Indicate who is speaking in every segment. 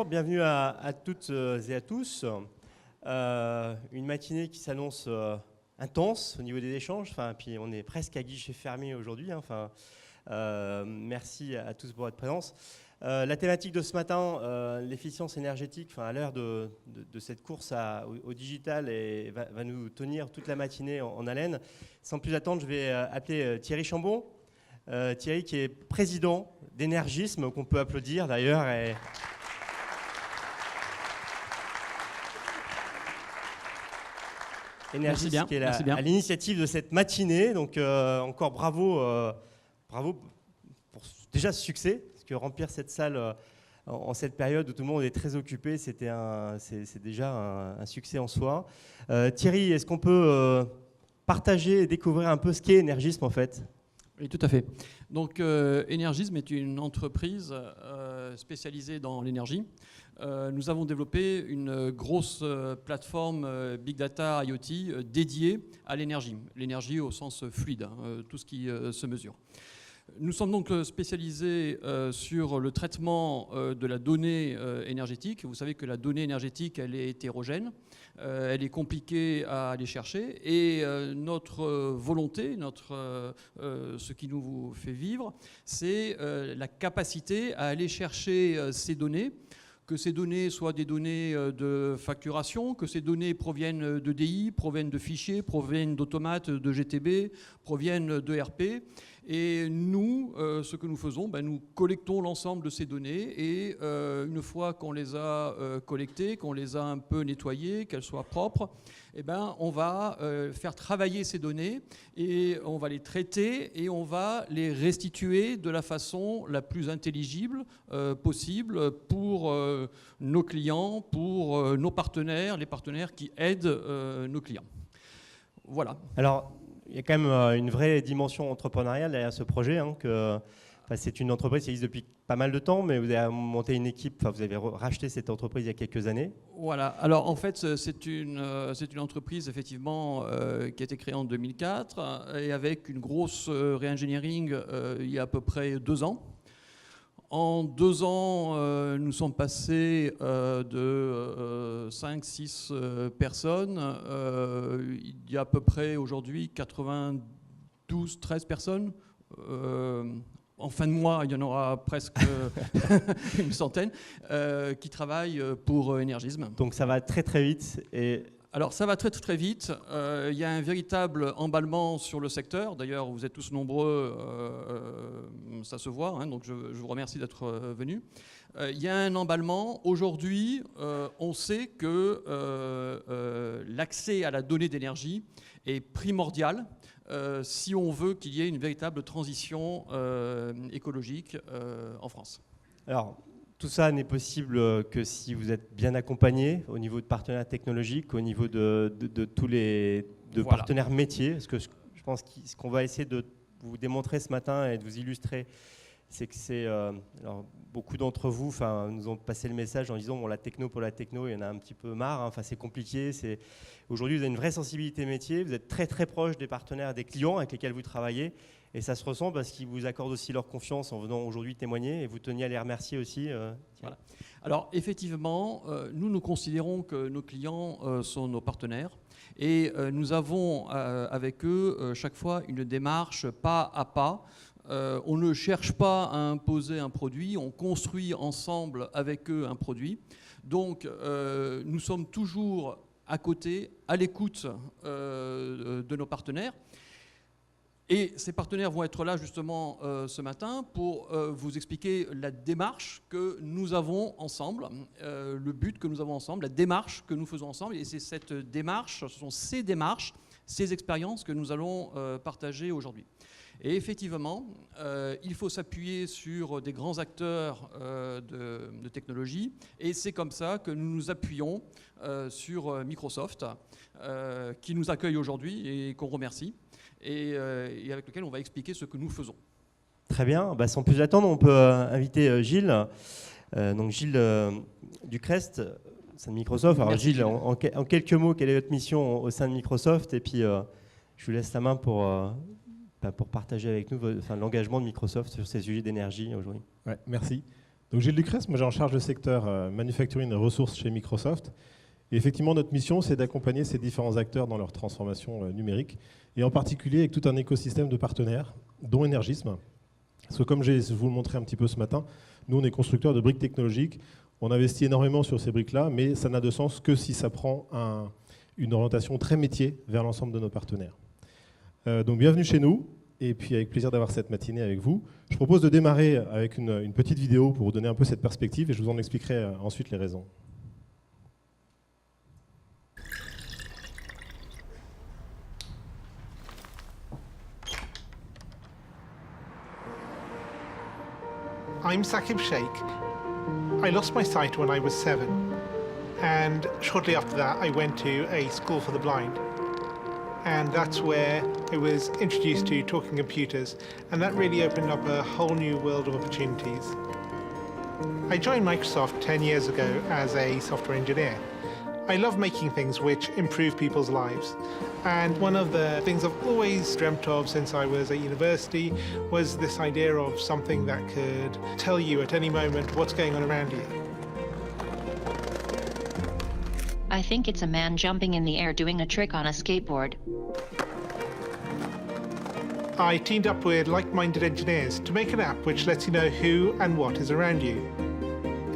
Speaker 1: bonjour, bienvenue à toutes et à tous. Une matinée qui s'annonce intense au niveau des échanges, puis on est presque à guichet fermé aujourd'hui. Merci à tous pour votre présence. La thématique de ce matin, l'efficience énergétique, à l'heure de cette course au digital, va nous tenir toute la matinée en haleine. Sans plus attendre, je vais appeler Thierry Chambon. Thierry qui est président d'Énergisme, qu'on peut applaudir d'ailleurs. Énergisme qui est à l'initiative de cette matinée. Donc encore bravo pour déjà ce succès, parce que remplir cette salle en cette période où tout le monde est très occupé, c'est déjà un succès en soi. Thierry, est-ce qu'on peut partager et découvrir un peu ce qu'est Énergisme en fait ?
Speaker 2: Oui, tout à fait. Donc, Énergisme est une entreprise spécialisée dans l'énergie. Nous avons développé une grosse plateforme Big Data IoT dédiée à l'énergie. L'énergie au sens fluide, tout ce qui se mesure. Nous sommes donc spécialisés sur le traitement de la donnée énergétique. Vous savez que la donnée énergétique, elle est hétérogène, elle est compliquée à aller chercher, et notre volonté, ce qui nous fait vivre, c'est la capacité à aller chercher ces données, que ces données soient des données de facturation, que ces données proviennent de DI, proviennent de fichiers, proviennent d'automates, de GTB, proviennent de RP. Et nous, ce que nous faisons, nous collectons l'ensemble de ces données, et une fois qu'on les a collectées, qu'on les a un peu nettoyées, qu'elles soient propres, on va faire travailler ces données, et on va les traiter, et on va les restituer de la façon la plus intelligible possible pour nos clients, pour nos partenaires, les partenaires qui aident nos clients. Voilà.
Speaker 1: Alors, il y a quand même une vraie dimension entrepreneuriale derrière ce projet. C'est une entreprise qui existe depuis pas mal de temps, mais vous avez monté une équipe, vous avez racheté cette entreprise il y a quelques années.
Speaker 2: Voilà. Alors en fait, c'est une entreprise effectivement qui a été créée en 2004 et avec une grosse réingénierie il y a à peu près 2 ans. En 2 ans, nous sommes passés de 5-6 personnes. Il y a à peu près aujourd'hui 92-13 personnes. En fin de mois, il y en aura presque une centaine qui travaillent pour Énergisme.
Speaker 1: Donc ça va très très vite.
Speaker 2: Alors ça va très très vite, il y a un véritable emballement sur le secteur, d'ailleurs vous êtes tous nombreux, ça se voit, donc je vous remercie d'être venus. Il y a un emballement, aujourd'hui on sait que l'accès à la donnée d'énergie est primordial si on veut qu'il y ait une véritable transition écologique en France.
Speaker 1: Alors, tout ça n'est possible que si vous êtes bien accompagné au niveau de partenaires technologiques, au niveau de tous les partenaires métiers. Parce que je pense que ce qu'on va essayer de vous démontrer ce matin et de vous illustrer, c'est que beaucoup d'entre vous nous ont passé le message en disant la techno pour la techno, il y en a un petit peu marre, c'est compliqué. Aujourd'hui, vous avez une vraie sensibilité métier, vous êtes très très proche des partenaires et des clients avec lesquels vous travaillez. Et ça se ressent parce qu'ils vous accordent aussi leur confiance en venant aujourd'hui témoigner, et vous teniez à les remercier aussi.
Speaker 2: Voilà. Alors effectivement, nous considérons que nos clients sont nos partenaires, et nous avons avec eux chaque fois une démarche pas à pas. On ne cherche pas à imposer un produit, on construit ensemble avec eux un produit. Donc nous sommes toujours à côté, à l'écoute de nos partenaires. Et ces partenaires vont être là justement ce matin pour vous expliquer la démarche que nous avons ensemble, le but que nous avons ensemble, la démarche que nous faisons ensemble. Et c'est cette démarche, ce sont ces démarches, ces expériences que nous allons partager aujourd'hui. Et effectivement, il faut s'appuyer sur des grands acteurs de technologie, et c'est comme ça que nous nous appuyons sur Microsoft, qui nous accueille aujourd'hui et qu'on remercie, et avec lequel on va expliquer ce que nous faisons.
Speaker 1: Très bien, sans plus attendre, on peut inviter Gilles, Gilles Ducrest, au sein de Microsoft. Alors
Speaker 2: Merci,
Speaker 1: Gilles, en quelques mots, quelle est votre mission au sein de Microsoft? Et puis je vous laisse la main pour partager avec nous l'engagement de Microsoft sur ces sujets d'énergie aujourd'hui.
Speaker 3: Ouais, merci. Donc Gilles Ducrest, moi j'ai en charge le secteur manufacturing et ressources chez Microsoft. Et effectivement, notre mission, c'est d'accompagner ces différents acteurs dans leur transformation numérique, et en particulier avec tout un écosystème de partenaires, dont Energism. Parce que comme je vais vous le montrer un petit peu ce matin, nous on est constructeurs de briques technologiques, on investit énormément sur ces briques-là, mais ça n'a de sens que si ça prend une orientation très métier vers l'ensemble de nos partenaires. Donc bienvenue chez nous, et puis avec plaisir d'avoir cette matinée avec vous. Je propose de démarrer avec une petite vidéo pour vous donner un peu cette perspective, et je vous en expliquerai ensuite les raisons.
Speaker 4: I'm Saqib Sheikh. I lost my sight when I was 7, and shortly after that I went to a school for the blind, and that's where I was introduced to talking computers, and that really opened up a whole new world of opportunities. I joined Microsoft 10 years ago as a software engineer. I love making things which improve people's lives. And one of the things I've always dreamt of since I was at university was this idea of something that could tell you at any moment what's going on around you.
Speaker 5: I think it's a man jumping in the air doing a trick on a skateboard.
Speaker 4: I teamed up with like-minded engineers to make an app which lets you know who and what is around you.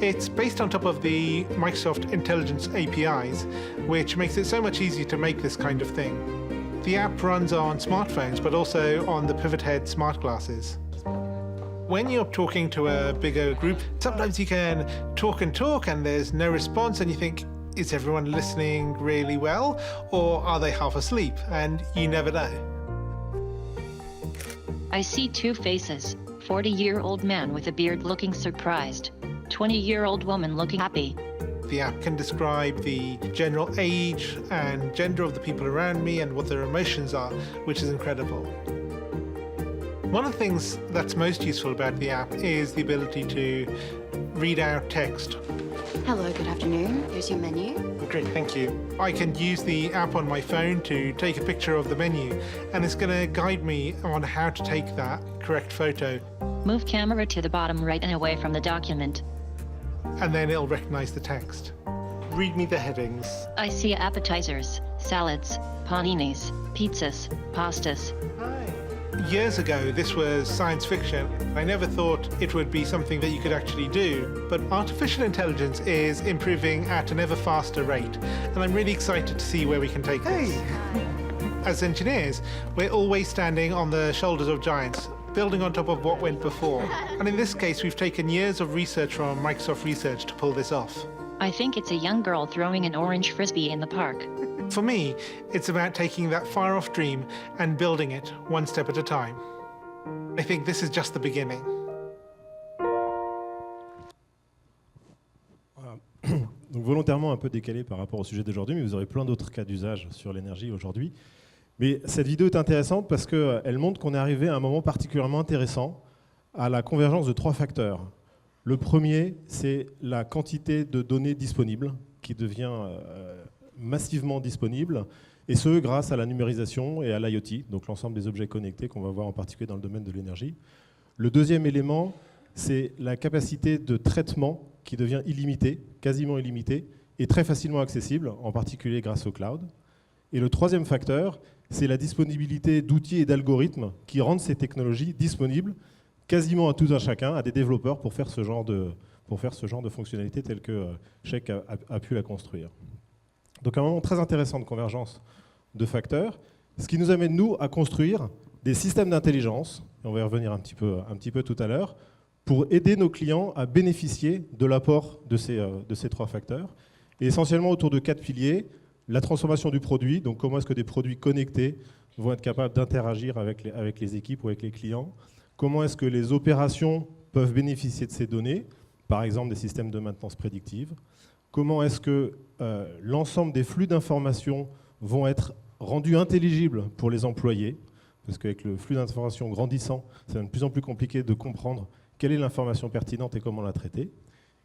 Speaker 4: It's based on top of the Microsoft Intelligence APIs, which makes it so much easier to make this kind of thing. The app runs on smartphones, but also on the Pivot Head smart glasses. When you're talking to a bigger group, sometimes you can talk and there's no response, and you think, is everyone listening really well, or are they half asleep? And you never know.
Speaker 5: I see two faces, 40-year-old man with a beard looking surprised, 20-year-old woman looking happy.
Speaker 4: The app can describe the general age and gender of the people around me and what their emotions are, which is incredible. One of the things that's most useful about the app is the ability to read out text.
Speaker 6: Hello, good afternoon. Here's your menu.
Speaker 4: Great, thank you. I can use the app on my phone to take a picture of the menu, and it's going to guide me on how to take that correct photo.
Speaker 5: Move camera to the bottom right and away from the document.
Speaker 4: And then it'll recognize the text. Read me the headings.
Speaker 5: I see appetizers, salads, paninis, pizzas, pastas.
Speaker 4: Hi. Years ago, this was science fiction. I never thought it would be something that you could actually do, but artificial intelligence is improving at an ever faster rate, and I'm really excited to see where we can take this. As engineers, we're always standing on the shoulders of giants, building on top of what went before. And in this case, we've taken years of research from Microsoft Research to pull this off.
Speaker 5: I think it's a young girl throwing an orange frisbee in the park.
Speaker 4: For me, it's about taking that far-off dream and building it one step at a time. I think this is just the beginning.
Speaker 3: Voilà. Donc volontairement un peu décalé par rapport au sujet d'aujourd'hui, mais vous aurez plein d'autres cas d'usage sur l'énergie aujourd'hui. Mais cette vidéo est intéressante parce qu'elle montre qu'on est arrivé à un moment particulièrement intéressant, à la convergence de trois facteurs. Le premier, c'est la quantité de données disponibles qui devient massivement disponible, et ce grâce à la numérisation et à l'IoT, donc l'ensemble des objets connectés qu'on va voir en particulier dans le domaine de l'énergie. Le deuxième élément, c'est la capacité de traitement qui devient illimitée, quasiment illimitée, et très facilement accessible, en particulier grâce au cloud. Et le troisième facteur, c'est la disponibilité d'outils et d'algorithmes qui rendent ces technologies disponibles quasiment à tout un chacun, à des développeurs pour faire ce genre de fonctionnalités telles que Sheikh a pu la construire. Donc un moment très intéressant de convergence de facteurs, ce qui nous amène nous à construire des systèmes d'intelligence, et on va y revenir un petit peu tout à l'heure, pour aider nos clients à bénéficier de l'apport de ces trois facteurs, et essentiellement autour de 4 piliers. La transformation du produit, donc comment est-ce que des produits connectés vont être capables d'interagir avec les équipes ou avec les clients. Comment est-ce que les opérations peuvent bénéficier de ces données, par exemple des systèmes de maintenance prédictive. Comment est-ce que l'ensemble des flux d'informations vont être rendus intelligibles pour les employés, parce qu'avec le flux d'informations grandissant, c'est de plus en plus compliqué de comprendre quelle est l'information pertinente et comment la traiter.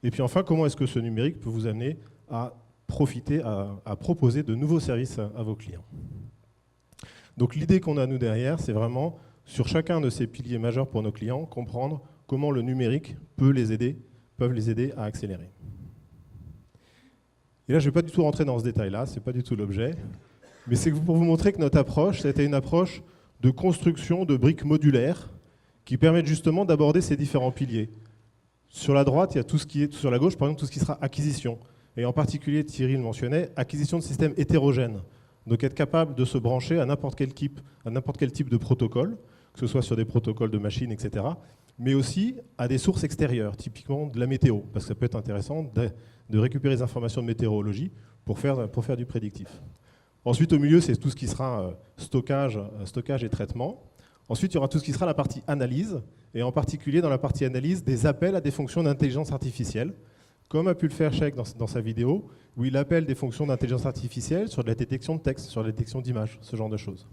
Speaker 3: Et puis enfin, comment est-ce que ce numérique peut vous amener à profiter, à proposer de nouveaux services à vos clients. Donc l'idée qu'on a nous derrière, c'est vraiment, sur chacun de ces piliers majeurs pour nos clients, comprendre comment le numérique peut les aider, peuvent les aider à accélérer. Et là, je ne vais pas du tout rentrer dans ce détail-là, ce n'est pas du tout l'objet, mais c'est pour vous montrer que notre approche, c'était une approche de construction de briques modulaires qui permettent justement d'aborder ces différents piliers. Sur la droite, il y a tout ce qui est, sur la gauche, par exemple, tout ce qui sera acquisition. Et en particulier, Thierry le mentionnait, acquisition de systèmes hétérogènes. Donc être capable de se brancher à n'importe quel type de protocole, que ce soit sur des protocoles de machines, etc., mais aussi à des sources extérieures, typiquement de la météo, parce que ça peut être intéressant de récupérer des informations de météorologie pour faire du prédictif. Ensuite, au milieu, c'est tout ce qui sera stockage et traitement. Ensuite, il y aura tout ce qui sera la partie analyse, et en particulier dans la partie analyse, des appels à des fonctions d'intelligence artificielle, comme a pu le faire Sheikh dans sa vidéo, où il appelle des fonctions d'intelligence artificielle sur de la détection de texte, sur la détection d'images, ce genre de choses.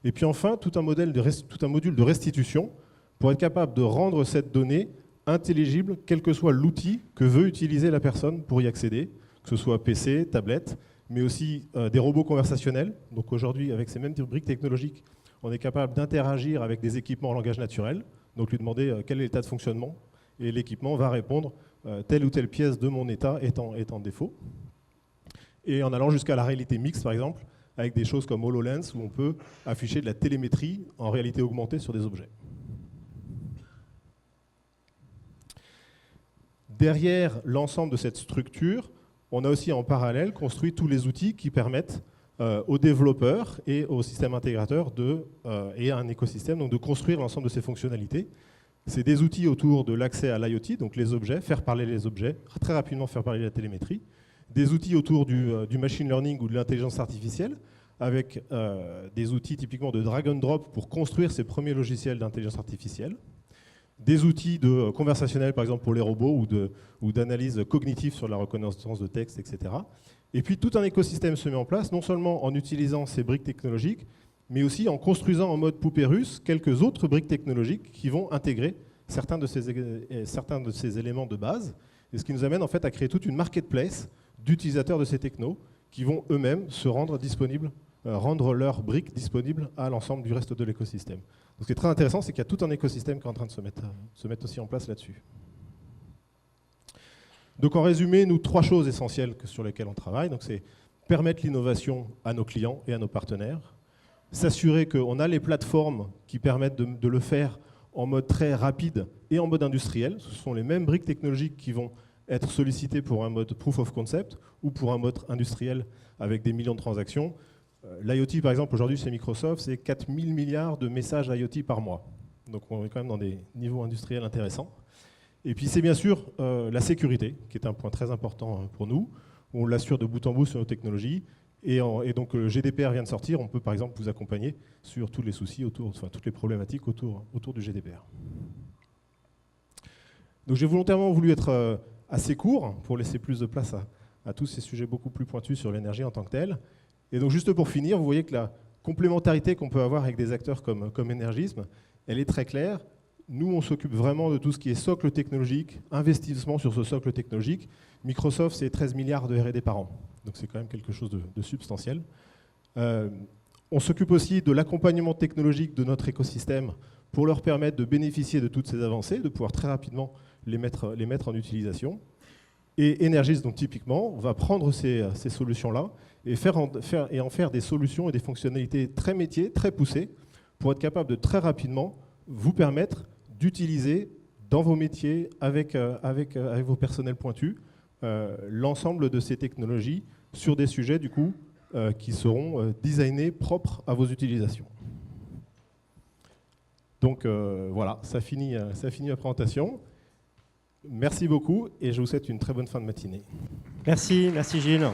Speaker 3: Et puis enfin, tout un module de restitution pour être capable de rendre cette donnée intelligible, quel que soit l'outil que veut utiliser la personne pour y accéder, que ce soit PC, tablette, mais aussi des robots conversationnels. Donc aujourd'hui, avec ces mêmes briques technologiques, on est capable d'interagir avec des équipements en langage naturel, donc lui demander quel est l'état de fonctionnement, et l'équipement va répondre telle ou telle pièce de mon état est en défaut. Et en allant jusqu'à la réalité mixte, par exemple, avec des choses comme HoloLens, où on peut afficher de la télémétrie en réalité augmentée sur des objets. Derrière l'ensemble de cette structure, on a aussi en parallèle construit tous les outils qui permettent aux développeurs et aux systèmes intégrateurs et à un écosystème donc de construire l'ensemble de ces fonctionnalités. C'est des outils autour de l'accès à l'IoT, donc les objets, faire parler les objets, très rapidement faire parler la télémétrie. Des outils autour du machine learning ou de l'intelligence artificielle, avec des outils typiquement de drag and drop pour construire ces premiers logiciels d'intelligence artificielle. Des outils conversationnels, par exemple pour les robots, ou d'analyse cognitive sur la reconnaissance de texte, etc. Et puis tout un écosystème se met en place, non seulement en utilisant ces briques technologiques, mais aussi en construisant en mode poupée russe quelques autres briques technologiques qui vont intégrer certains de ces éléments de base, et ce qui nous amène en fait à créer toute une marketplace d'utilisateurs de ces technos qui vont eux-mêmes se rendre disponibles, rendre leurs briques disponibles à l'ensemble du reste de l'écosystème. Donc ce qui est très intéressant, c'est qu'il y a tout un écosystème qui est en train de se mettre aussi en place là-dessus. Donc en résumé, nous, 3 choses essentielles sur lesquelles on travaille. Donc c'est permettre l'innovation à nos clients et à nos partenaires, s'assurer qu'on a les plateformes qui permettent de le faire en mode très rapide et en mode industriel. Ce sont les mêmes briques technologiques qui vont être sollicitées pour un mode proof of concept ou pour un mode industriel avec des millions de transactions. L'IoT, par exemple, aujourd'hui chez Microsoft, c'est 4000 milliards de messages IoT par mois. Donc on est quand même dans des niveaux industriels intéressants. Et puis c'est bien sûr la sécurité, qui est un point très important pour nous. On l'assure de bout en bout sur nos technologies. Et donc le GDPR vient de sortir, on peut par exemple vous accompagner sur tous les soucis toutes les problématiques autour du GDPR. Donc j'ai volontairement voulu être assez court pour laisser plus de place à tous ces sujets beaucoup plus pointus sur l'énergie en tant que telle. Et donc juste pour finir, vous voyez que la complémentarité qu'on peut avoir avec des acteurs comme Energism, elle est très claire. Nous, on s'occupe vraiment de tout ce qui est socle technologique, investissement sur ce socle technologique. Microsoft, c'est 13 milliards de R&D par an. Donc c'est quand même quelque chose de substantiel. On s'occupe aussi de l'accompagnement technologique de notre écosystème pour leur permettre de bénéficier de toutes ces avancées, de pouvoir très rapidement les mettre en utilisation. Et Energism, donc typiquement, va prendre ces solutions-là et en faire des solutions et des fonctionnalités très métiers, très poussées, pour être capable de très rapidement vous permettre d'utiliser dans vos métiers, avec vos personnels pointus, l'ensemble de ces technologies sur des sujets du coup qui seront designés propres à vos utilisations. Donc voilà, ça finit ma présentation. Merci beaucoup et je vous souhaite une très bonne fin de matinée.
Speaker 1: Merci Gilles.